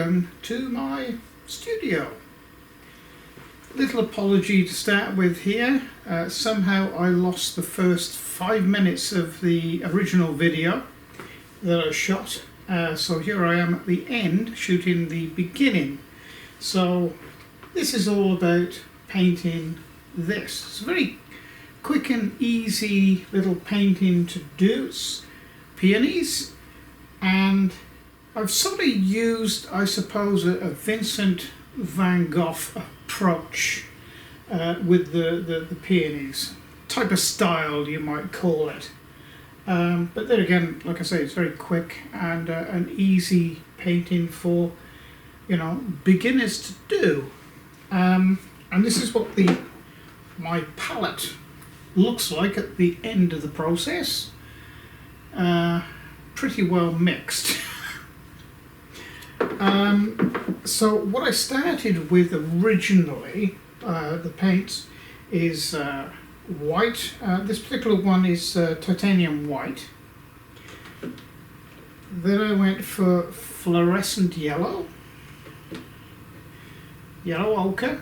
welcome to my studio. Little apology to start with here. Somehow I lost the first 5 minutes of the original video that I shot. So here I am at the end shooting the beginning. So this is all about painting this. It's a very quick and easy little painting to do. It's peonies, and I've sort of used, I suppose, a Vincent van Gogh approach with the peonies. Type of style you might call it. But then again, like I say, it's very quick and an easy painting for, you know, beginners to do. And this is what my palette looks like at the end of the process. Pretty well mixed. So what I started with originally, the paints, is white. This particular one is titanium white. Then I went for fluorescent yellow, yellow ochre,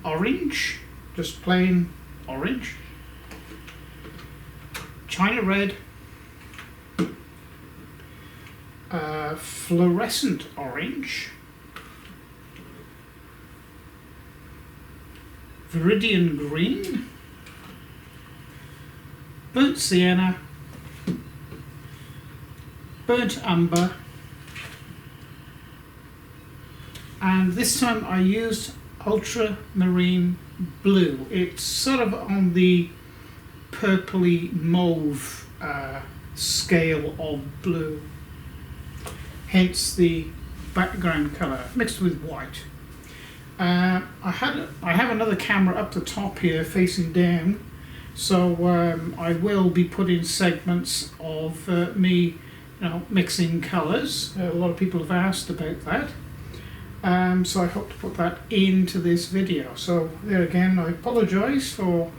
orange, just plain orange, china red, fluorescent orange, viridian green, burnt sienna, burnt umber, and this time I used ultramarine blue. It's sort of on the purpley mauve scale of blue, hence the background colour mixed with white. I have another camera up the top here facing down, so I will be putting segments of me, mixing colours. A lot of people have asked about that. So I hope to put that into this video. So there again, I apologise for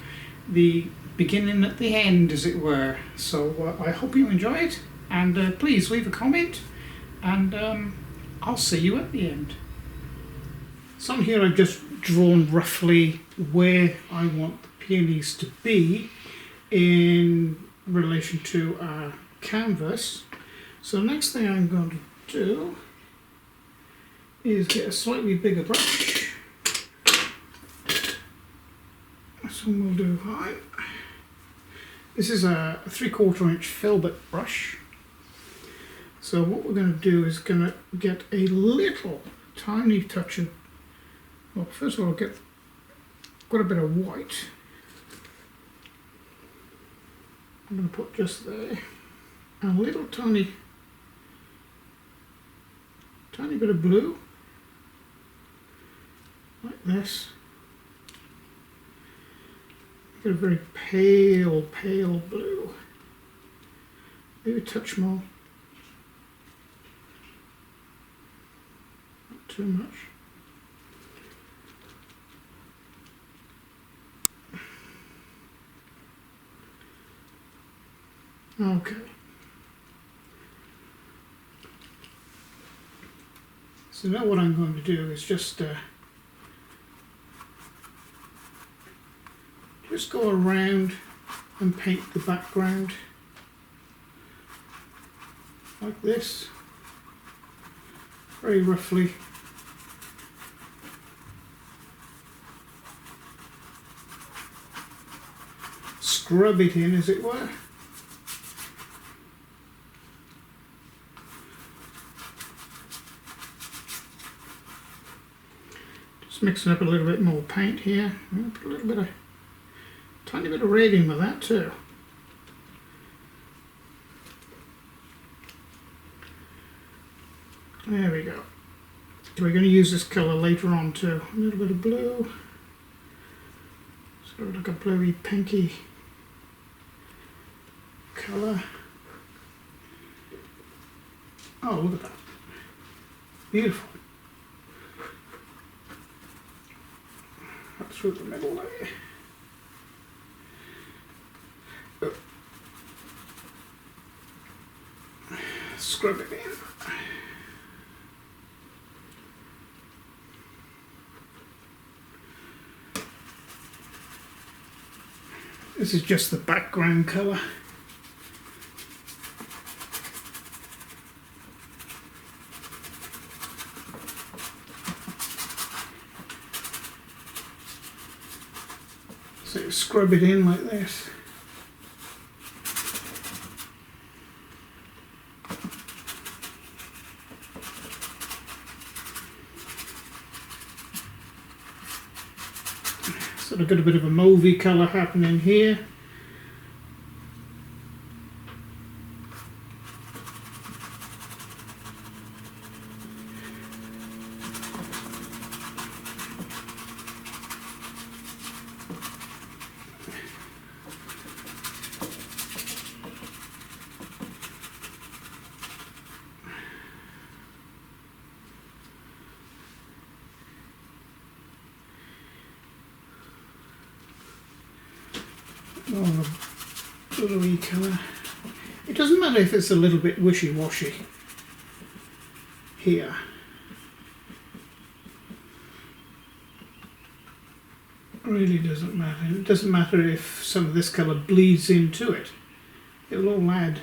the beginning at the end, as it were. So I hope you enjoy it, and please leave a comment, and I'll see you at the end. So here I've just drawn roughly where I want the peonies to be in relation to our canvas. So the next thing I'm going to do is get a slightly bigger brush. This one will do fine. This is a 3/4 inch filbert brush. So what we're going to do is going to get a little tiny touch of, well, first of all, I'll get quite a bit of white. I'm going to put just there, and a little tiny bit of blue, like this. Get a very pale blue, maybe a touch more, not too much. Okay. So now what I'm going to do is just go around and paint the background like this, very roughly. Scrub it in, as it were. Just mixing up a little bit more paint here. Put a little bit of, tiny bit of red in with that too. There we go. So we're going to use this colour later on too. A little bit of blue. Sort of like a bluey pinky colour. Oh, look at that. Beautiful. Up through the middle there. Scrub it in. This is just the background colour. So you scrub it in like this. Sort of got a bit of a mauvey colour happening here. More of a bluey colour. It doesn't matter if it's a little bit wishy-washy here. It really doesn't matter. It doesn't matter if some of this colour bleeds into it. It'll all add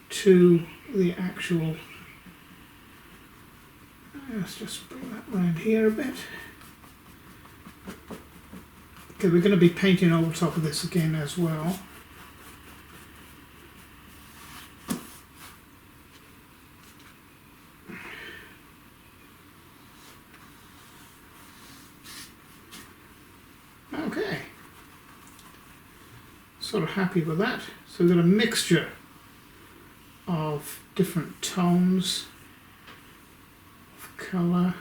to the actual... Let's just bring that round here a bit. Okay, we're going to be painting over top of this again as well. Okay, sort of happy with that. So we've got a mixture of different tones of colour.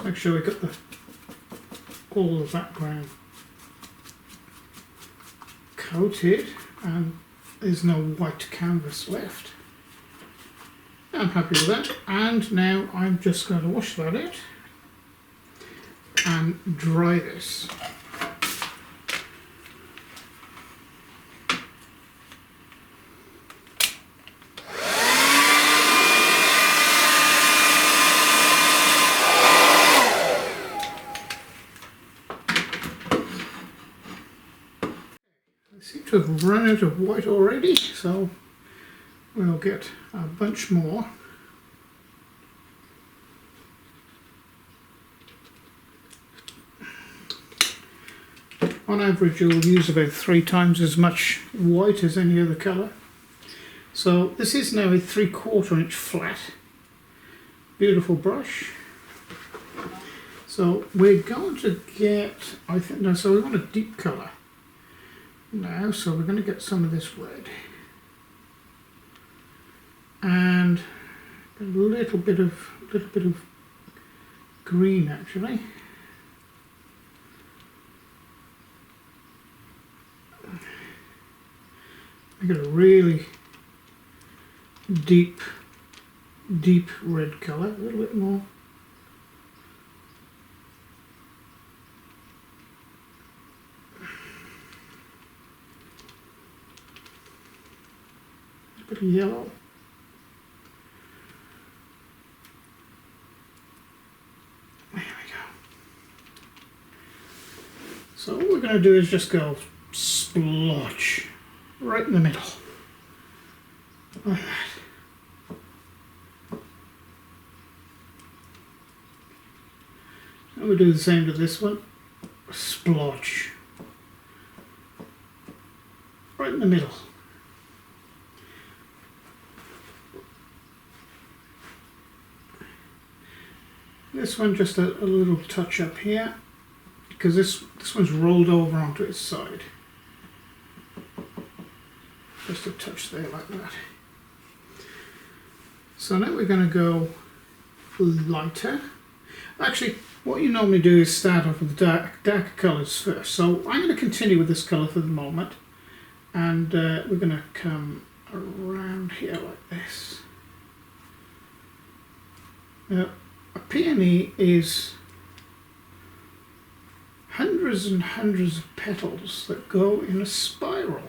Make sure we got all the background coated and there's no white canvas left. I'm happy with that, and now I'm just going to wash that out and dry this. To have run out of white already, so we'll get a bunch more. On average you'll use about 3 times as much white as any other colour. So this is now a 3/4 inch flat. Beautiful brush. So we're going to get, I think, no, so we want a deep colour now, so we're going to get some of this red and a little bit of green actually. I get a really deep red colour, a little bit more. Bit of yellow. There we go. So what we're going to do is just go splotch right in the middle. Like that. And we'll do the same to this one. Splotch right in the middle. This one just a little touch up here, because this one's rolled over onto its side. Just a touch there like that. So now we're going to go lighter. Actually, what you normally do is start off with the darker colours first. So I'm going to continue with this colour for the moment, and we're going to come around here like this. Now, a peony is hundreds and hundreds of petals that go in a spiral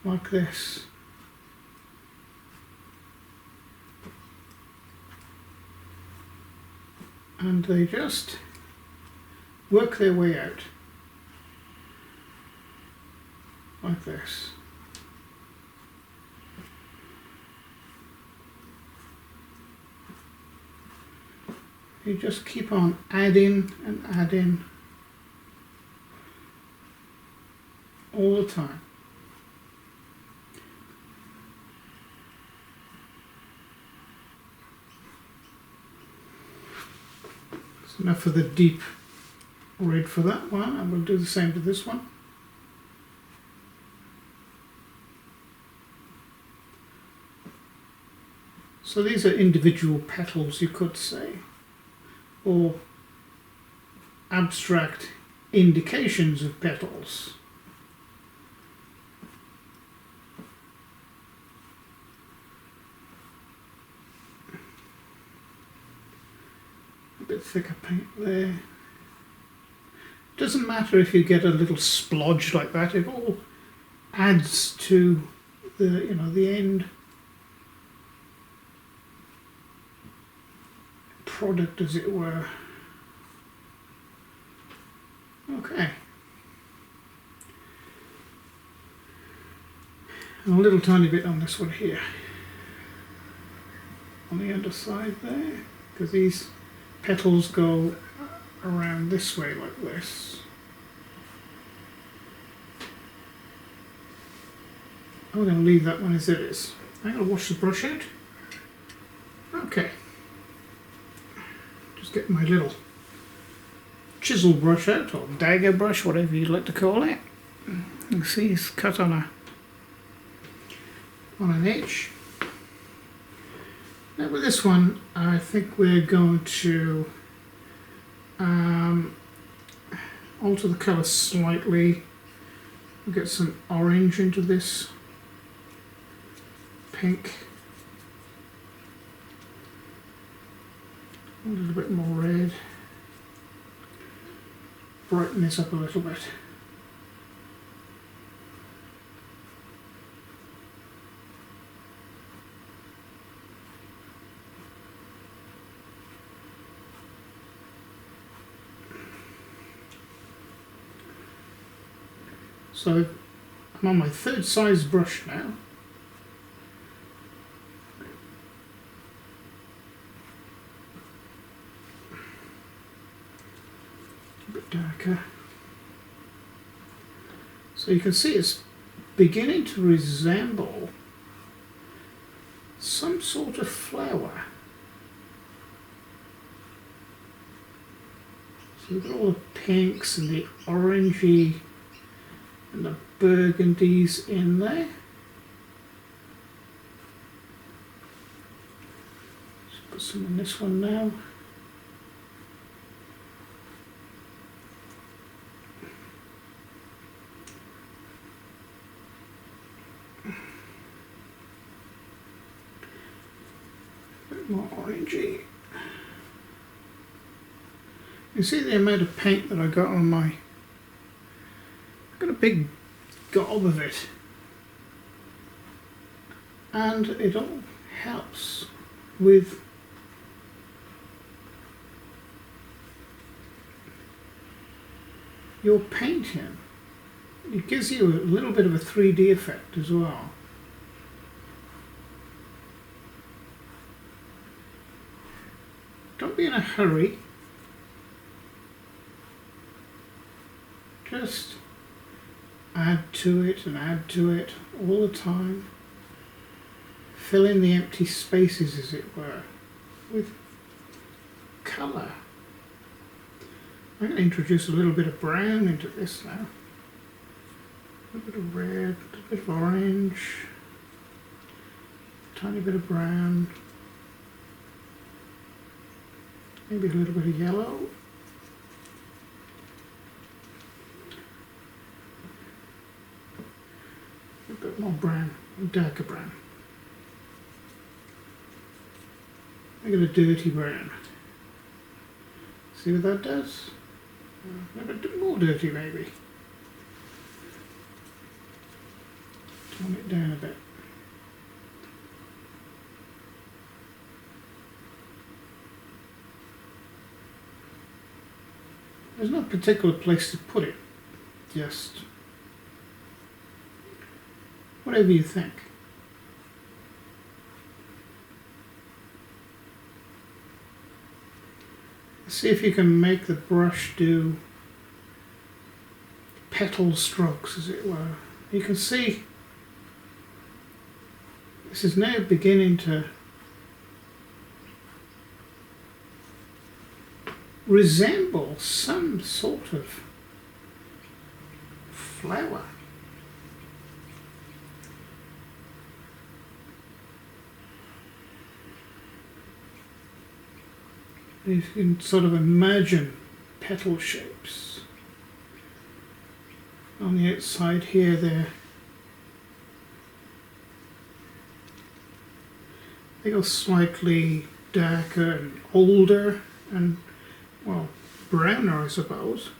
like this. And they just work their way out like this. You just keep on adding and adding all the time. That's enough for the deep red for that one, and we'll do the same to this one. So these are individual petals, you could say, or abstract indications of petals. A bit thicker paint there. Doesn't matter if you get a little splodge like that, it all adds to the, the end product, as it were. Okay. And a little tiny bit on this one here, on the underside there, because these petals go around this way like this. I'm going to leave that one as it is. I'm going to wash the brush out. Okay. Just get my little chisel brush out, or dagger brush, whatever you'd like to call it. You can see it's cut on an edge. Now with this one, I think we're going to alter the colour slightly. We'll get some orange into this, pink, a little bit more red, brighten this up a little bit. So I'm on my third size brush now. A bit darker. So you can see it's beginning to resemble some sort of flower. So you've got all the pinks and the orangey and the burgundies in there. Just put some in this one now. A bit more orangey. You see the amount of paint that I got on my, got a big gob of it, and it all helps with your painting. It gives you a little bit of a 3D effect as well. Don't be in a hurry. Just add to it and add to it all the time. Fill in the empty spaces, as it were, with colour. I'm going to introduce a little bit of brown into this now. A little bit of red, a bit of orange, a tiny bit of brown, maybe a little bit of yellow. A bit more brown. darker brown. I get a dirty brown. See what that does? A bit more dirty maybe. Tone it down a bit. There's no particular place to put it, just whatever you think. See if you can make the brush do petal strokes, as it were. You can see this is now beginning to resemble some sort of flower. You can sort of imagine petal shapes on the outside here, there. They go slightly darker and older and, well, browner, I suppose.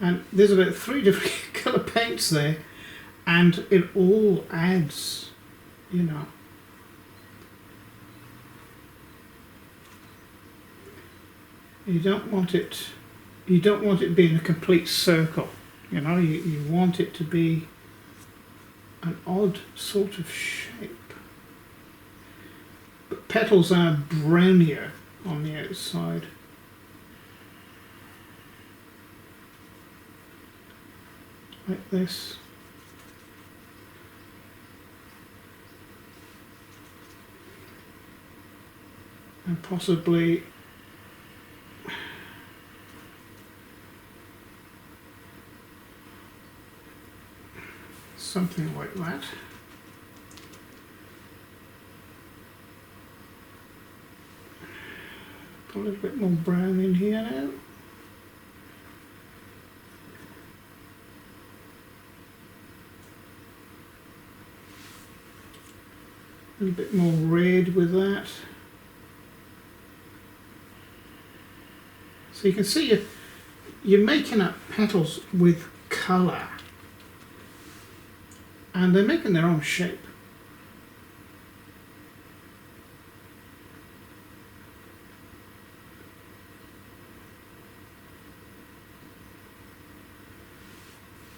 And there's about 3 different colour paints there, and it all adds, you know. You don't want it being a complete circle, you know, you want it to be an odd sort of shape. But petals are brownier on the outside. Like this. And possibly something like that. Put a little bit more brown in here now. A little bit more red with that. So you can see you're making up petals with colour, and they're making their own shape.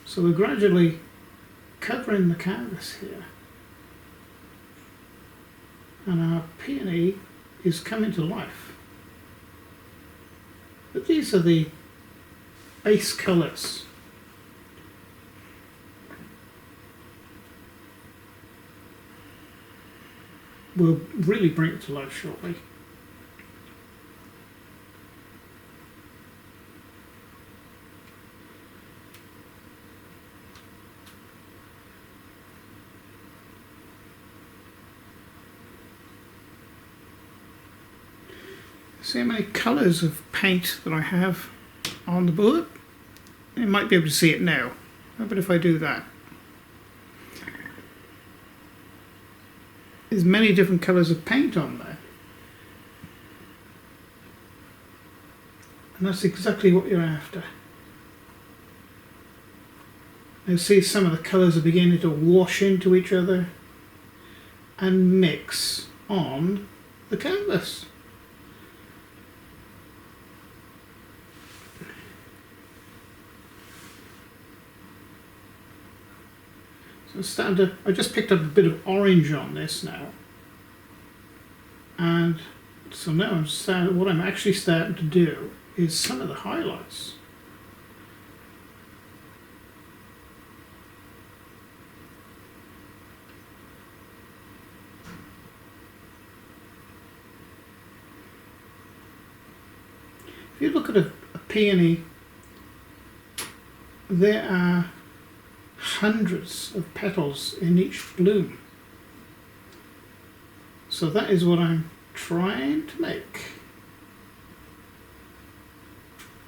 So we're gradually covering the canvas here, and our peony is coming to life. But these are the base colours. We'll really bring it to life shortly. See how many colours of paint that I have on the board? You might be able to see it now. How about if I do that? There's many different colours of paint on there. And that's exactly what you're after. Now see, some of the colours are beginning to wash into each other and mix on the canvas. So I just picked up a bit of orange on this now, and so now what I'm actually starting to do is some of the highlights. If you look at a peony, there are hundreds of petals in each bloom. So that is what I'm trying to make.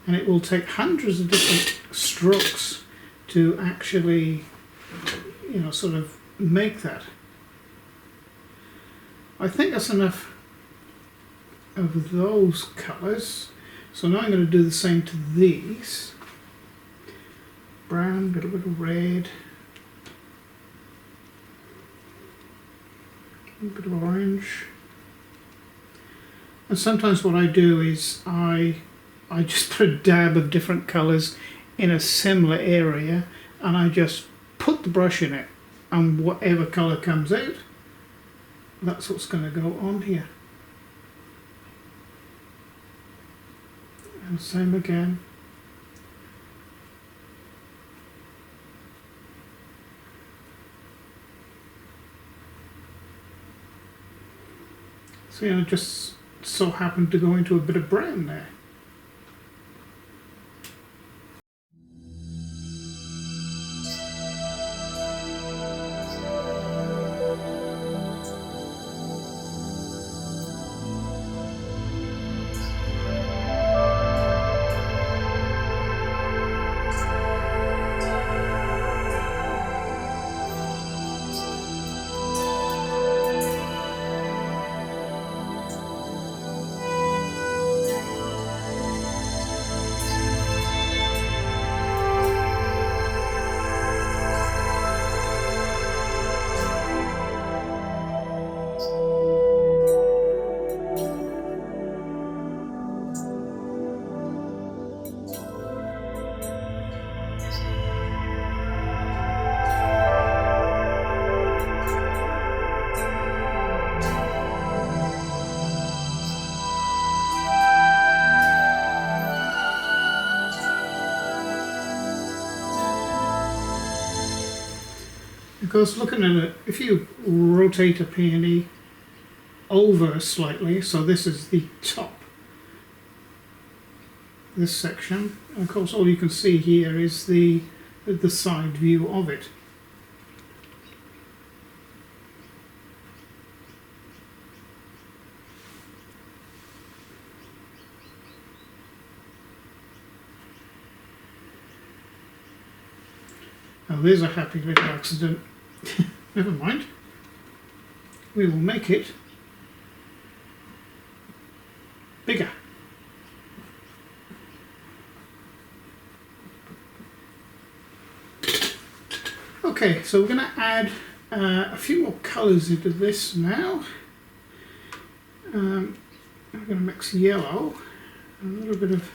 and it will take hundreds of different strokes to actually, you know, sort of make that. I think that's enough of those colours. So now I'm going to do the same to these. Brown, a little bit of red, a bit of orange. And sometimes what I do is I just put a dab of different colours in a similar area, and I just put the brush in it, and whatever colour comes out, that's what's going to go on here. And same again. So, you know, just so happened to go into a bit of brown there. Because looking at it, if you rotate a PEONY over slightly, so this is the top, this section, and of course all you can see here is the side view of it. Now there's a happy little accident. Never mind. We will make it bigger. Okay, so we're going to add a few more colours into this now. I'm going to mix yellow, a little bit of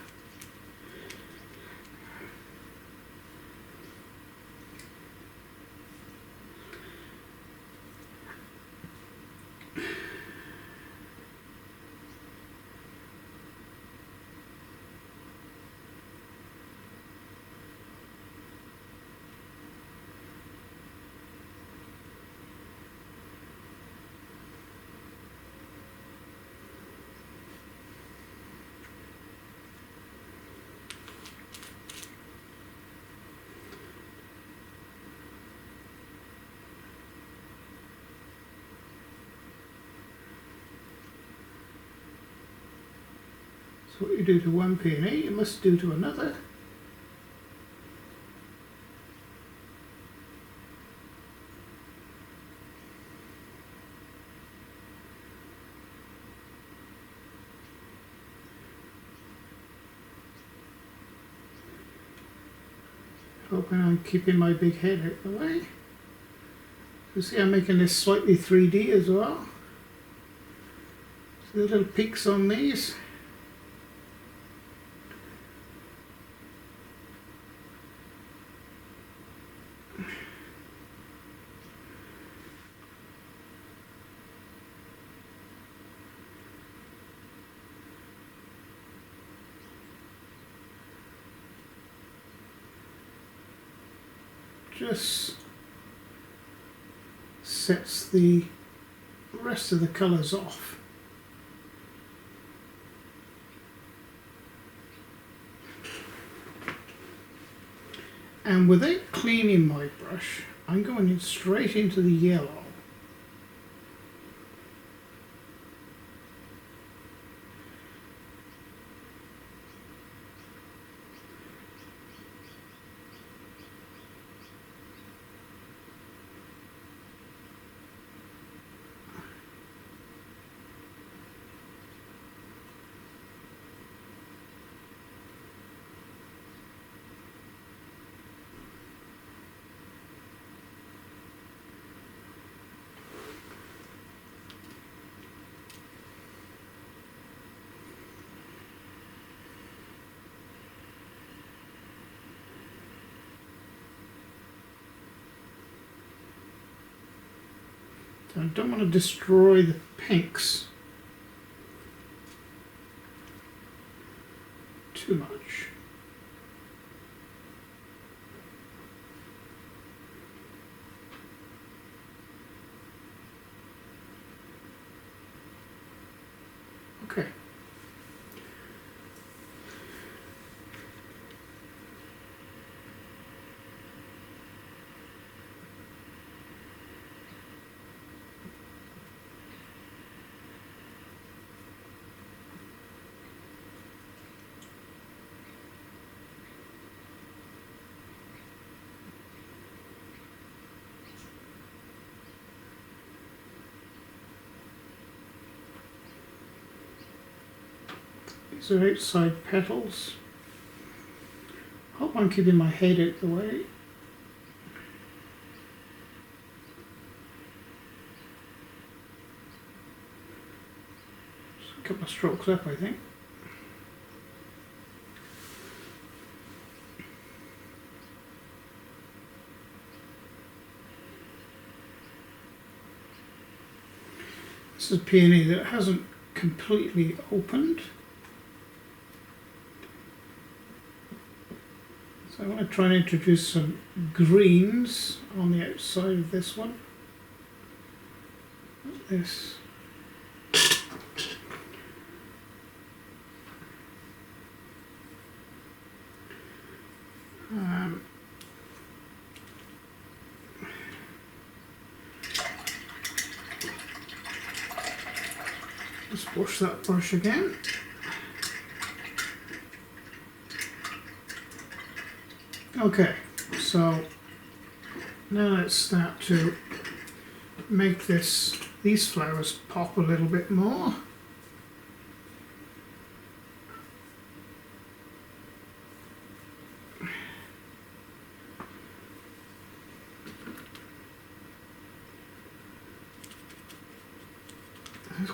So what you do to one PEONY, you must do to another. Hoping I'm keeping my big head out of the way. You see I'm making this slightly 3D as well. See the little peaks on these? Just sets the rest of the colours off. And without cleaning my brush, I'm going in straight into the yellow. So I don't want to destroy the pinks too much. Okay. These are outside petals. Hope I'm keeping my head out the way. Just a couple of strokes up, I think. This is PEONY that hasn't completely opened. So I want to try and introduce some greens on the outside of this one. Like this. Just wash that brush again. Okay, so now let's start to make these flowers pop a little bit more.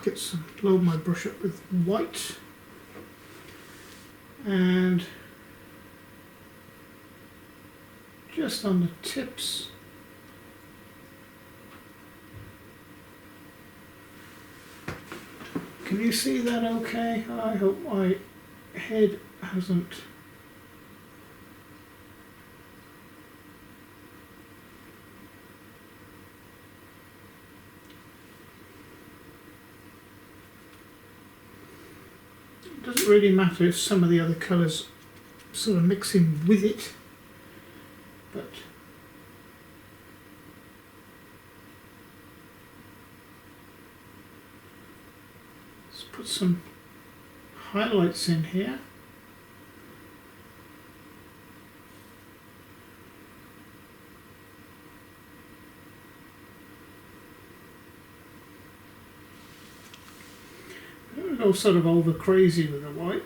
Let's load my brush up with white and just on the tips. Can you see that okay? I hope my head hasn't. It doesn't really matter if some of the other colours sort of mix in with it. But let's put some highlights in here. I don't go sort of over crazy with the white.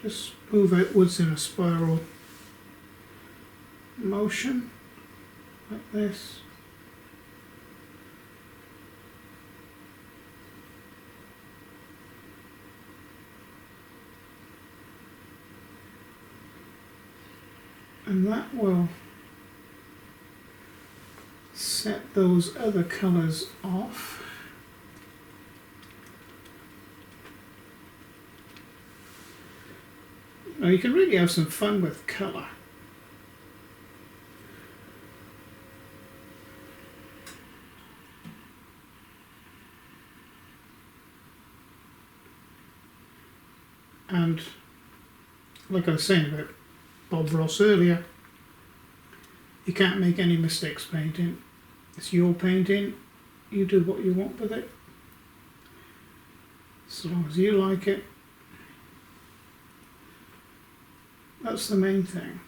Just move outwards in a spiral motion, like this. And that will set those other colours off. Now you can really have some fun with colour. And like I was saying about Bob Ross earlier, you can't make any mistakes painting. It's your painting, you do what you want with it. So long as you like it. That's the main thing.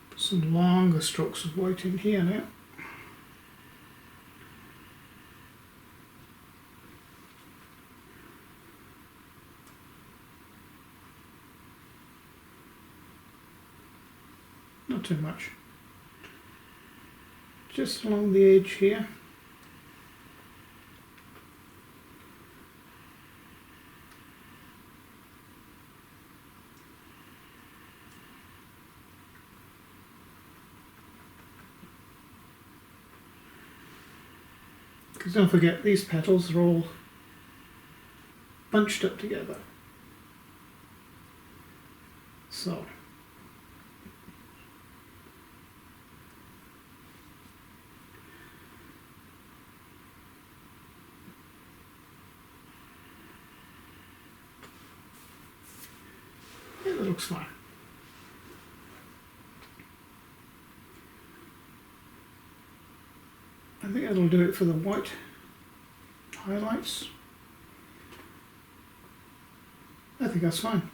Put some longer strokes of white in here now. not too much. Just along the edge here. Because don't forget, these petals are all bunched up together. So, yeah, that looks fine. I think that'll do it for the white highlights. I think that's fine.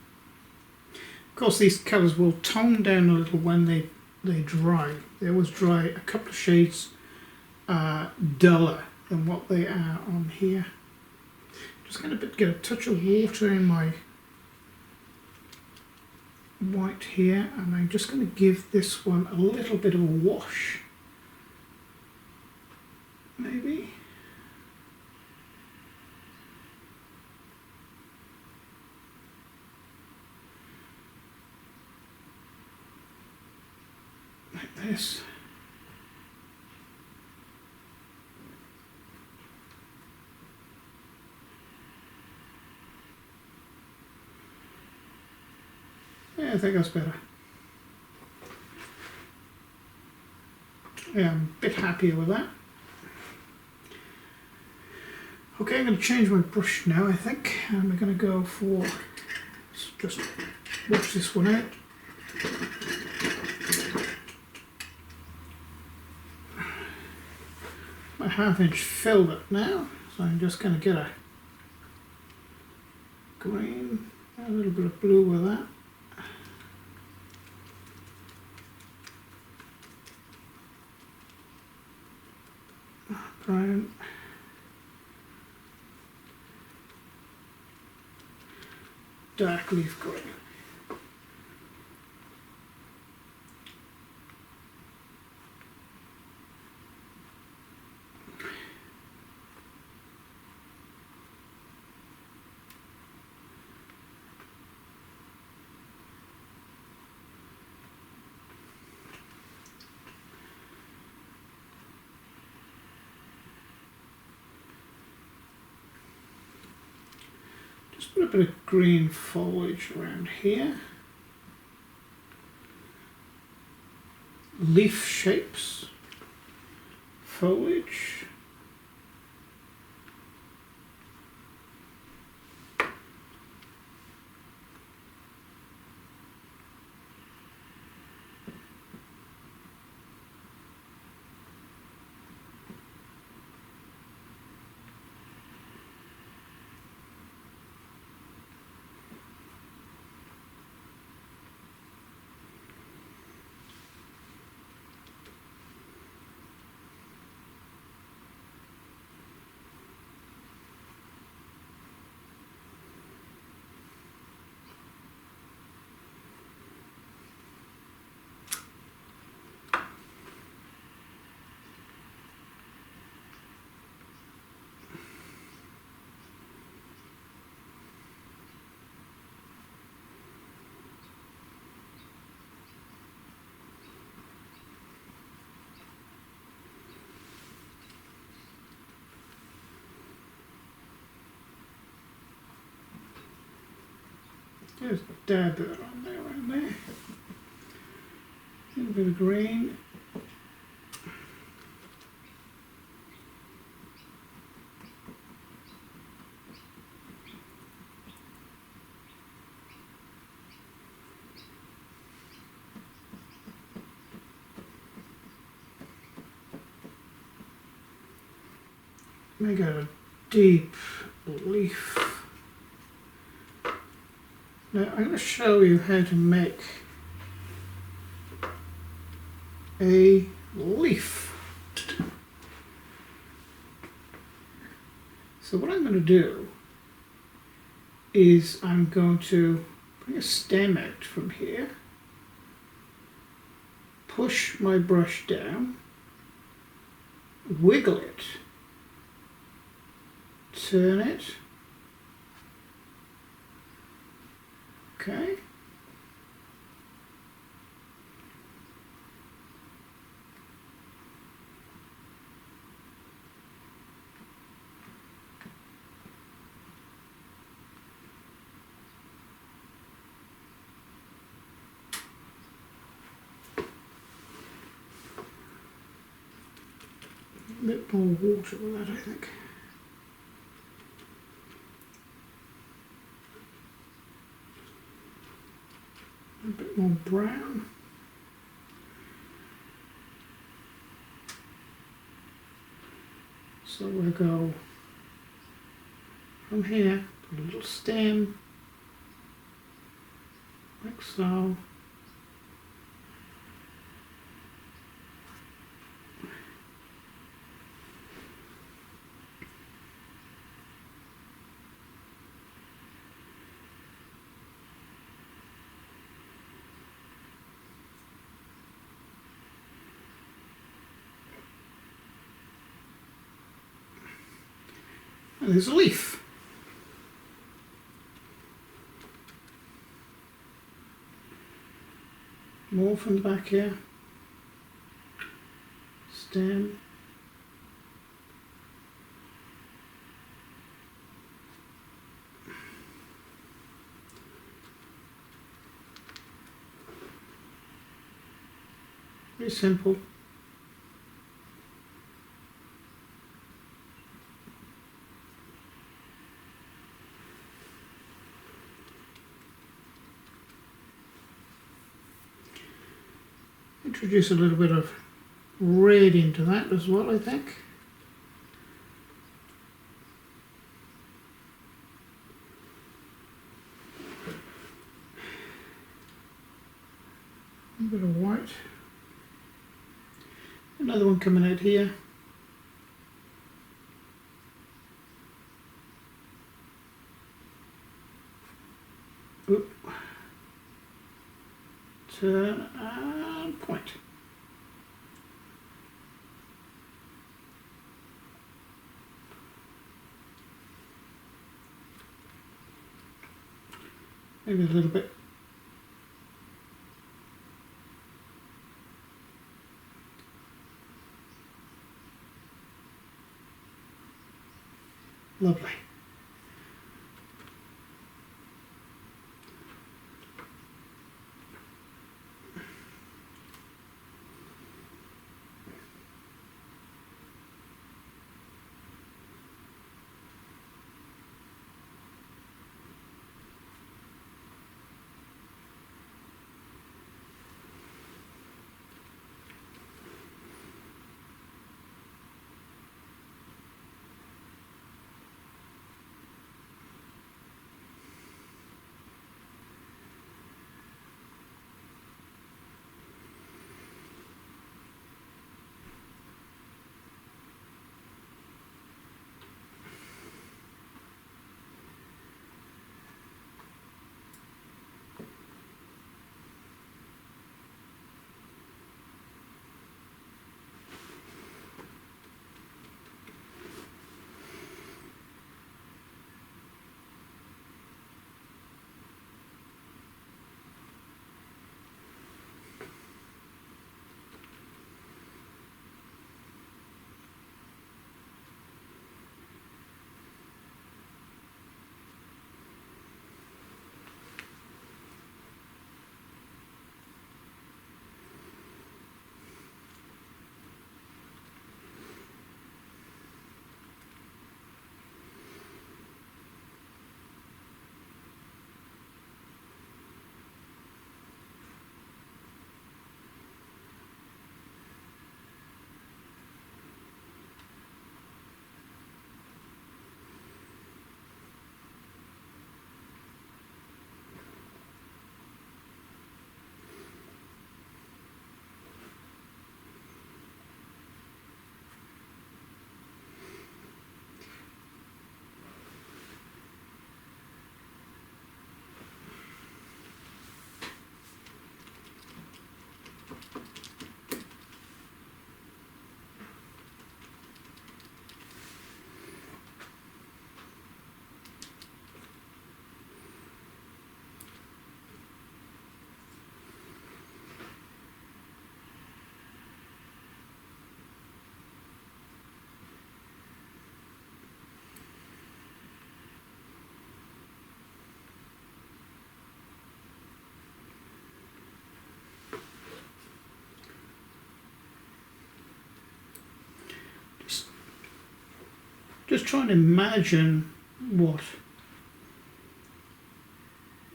Of course, these colours will tone down a little when they dry. They always dry a couple of shades duller than what they are on here. Just going to get a touch of water in my white here, and I'm just going to give this one a little bit of a wash. Maybe. Like this. Yeah, I think that's better. Yeah, I'm a bit happier with that. Okay, I'm going to change my brush now, I think, and we're going to go for, just wash this one out. My 1/2 inch filled up now, so I'm just going to get a green, a little bit of blue with that. Brown. Dark leaf green. Just put a bit of green foliage around here. Leaf shapes, foliage. There's a dab bit on there, right there. A little bit of green. Make a deep leaf. Now I'm going to show you how to make a leaf. So what I'm going to do is I'm going to bring a stem out from here. push my brush down, wiggle it, turn it, okay. A bit more water with that, I think. A bit more brown. So we'll go from here, put a little stem, like so. And there's a leaf. More from the back here. Stem. Very simple. Introduce a little bit of red into that as well, I think. A bit of white. Another one coming out here. Oop. Turn and point. Maybe a little bit. Lovely. Just trying to imagine what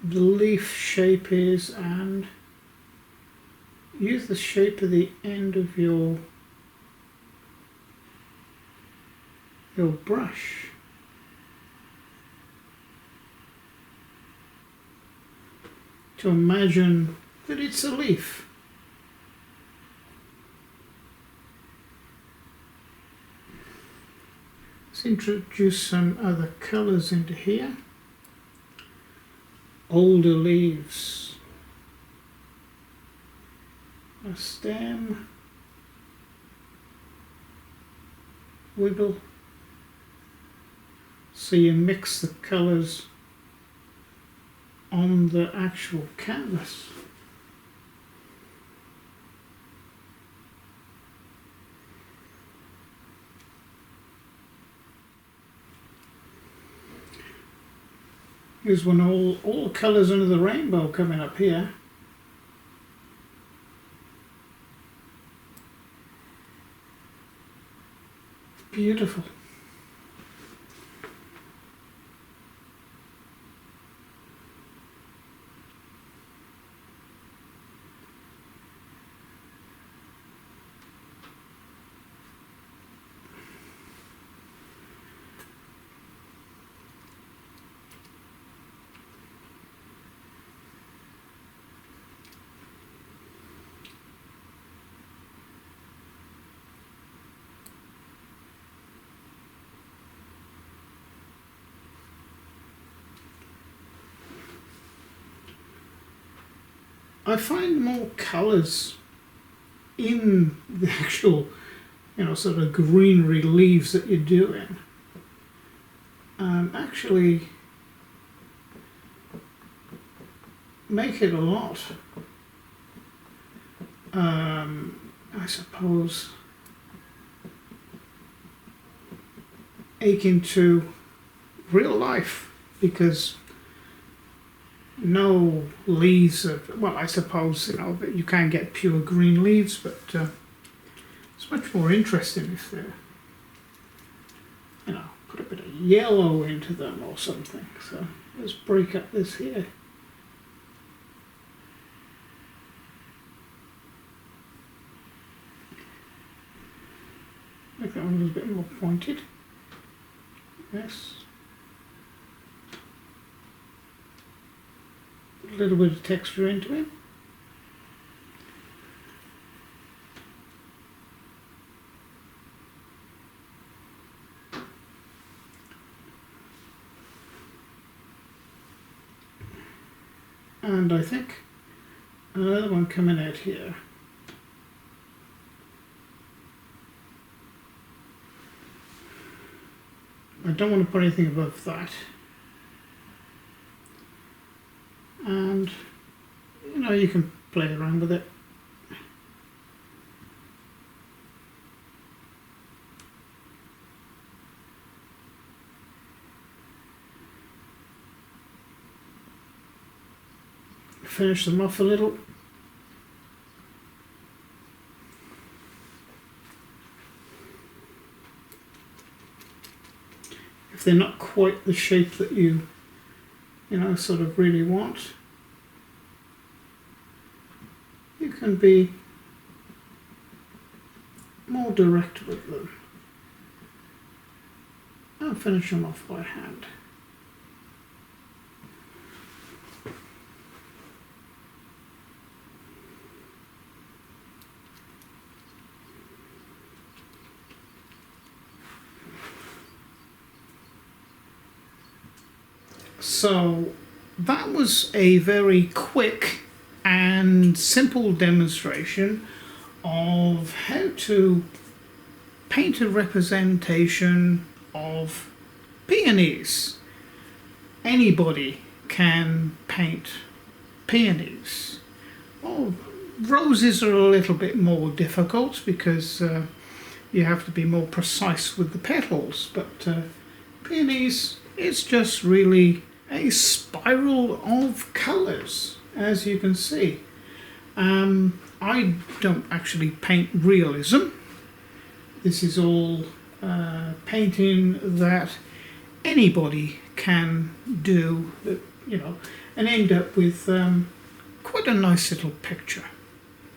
the leaf shape is and use the shape of the end of your brush to imagine that it's a leaf. Let's introduce some other colours into here. Older leaves, a stem, wiggle, so you mix the colours on the actual canvas. Here's one, all the colours under the rainbow coming up here. Beautiful. I find more colours in the actual, sort of greenery leaves that you're doing. Actually make it a lot, I suppose, akin to real life, because no leaves of, well, I suppose you can get pure green leaves, but it's much more interesting if they're, put a bit of yellow into them or something. So let's break up this here. Make that one a little bit more pointed. Yes. A little bit of texture into it. And I think another one coming out here. I don't want to put anything above that. And you can play around with it. Finish them off a little. If they're not quite the shape that you sort of really want, you can be more direct with them and finish them off by hand. So that was a very quick and simple demonstration of how to paint a representation of peonies. Anybody can paint peonies. Oh, roses are a little bit more difficult because you have to be more precise with the petals, but peonies, it's just really a spiral of colours, as you can see. I don't actually paint realism. This is all painting that anybody can do, you know, and end up with quite a nice little picture.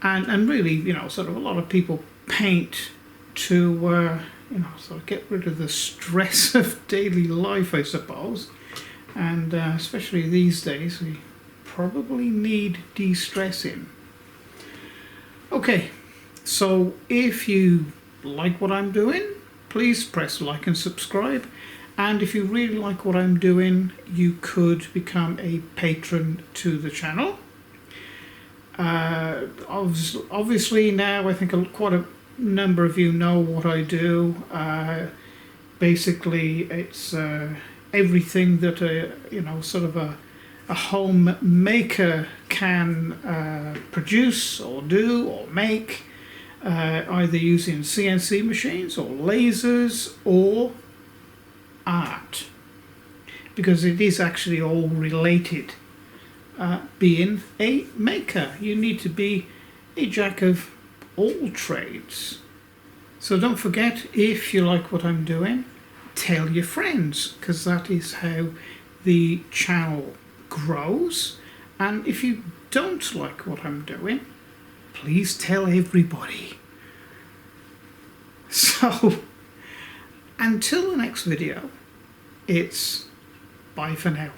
And really, you know, sort of a lot of people paint to, you know, sort of get rid of the stress of daily life, I suppose. And especially these days, we probably need de-stressing. Okay, so if you like what I'm doing, please press like and subscribe. And if you really like what I'm doing, you could become a patron to the channel. Obviously now I think quite a number of you know what I do. Basically it's everything that you know, sort of a homemaker can produce or do or make, either using CNC machines or lasers or art, because it is actually all related. Being a maker, you need to be a jack of all trades. So don't forget, if you like what I'm doing, tell your friends, because that is how the channel grows. And if you don't like what I'm doing, please tell everybody. So until the next video, it's bye for now.